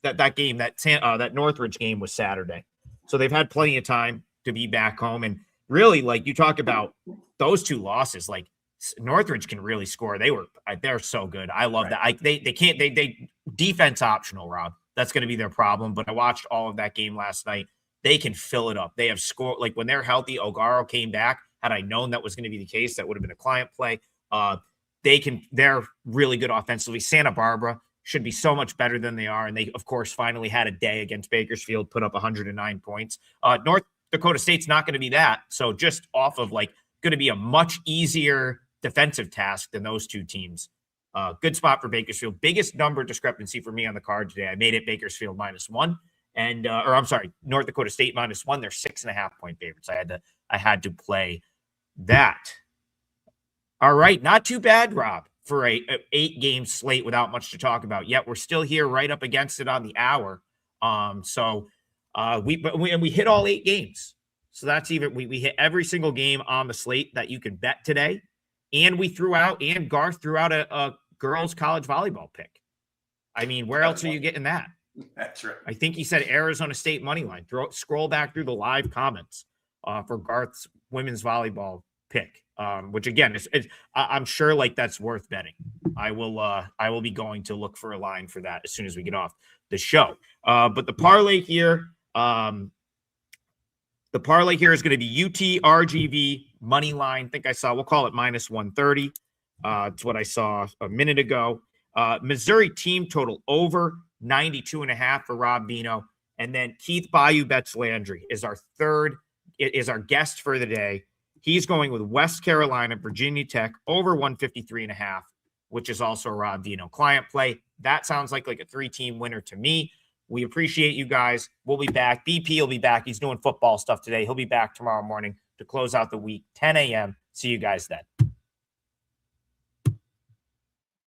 that game, that Northridge game was Saturday. So they've had plenty of time to be back home. And really, like you talk about those 2 losses, like Northridge can really score. They're so good. I love that. They defense optional, Rob. That's going to be their problem. But I watched all of that game last night. They can fill it up. They have scored. Like when they're healthy, Ogaro came back. Had I known that was going to be the case, that would have been a client play. They're really good offensively. Santa Barbara should be so much better than they are. And they, of course, finally had a day against Bakersfield, put up 109 points. North Dakota State's not going to be that. So just off of like going to be a much easier defensive task than those 2 teams. Good spot for Bakersfield. Biggest number discrepancy for me on the card today. I made it Bakersfield -1 and, North Dakota State -1. They're 6.5 point favorites. I had to play that. All right. Not too bad, Rob, for a 8-game slate without much to talk about. Yet we're still here right up against it on the hour. We hit all 8 games. So that's even, we hit every single game on the slate that you can bet today. And Garth threw out a girls college volleyball pick. I mean, where else are you getting that? That's right. I think he said Arizona State money line. Scroll back through the live comments for Garth's women's volleyball pick, which again I'm sure like that's worth betting. I will be going to look for a line for that as soon as we get off the show. But the parlay here, is going to be UT RGV money line. I think we'll call it -130. It's what I saw a minute ago. Missouri team total over 92.5 for Rob Vino. And then Keith Bayou bets Landry is our guest for the day. He's going with West Carolina, Virginia Tech over 153.5, which is also a Rob Vino client play. That sounds like a 3-team winner to me. We appreciate you guys. We'll be back. BP will be back. He's doing football stuff today. He'll be back tomorrow morning to close out the week, 10 a.m. See you guys then.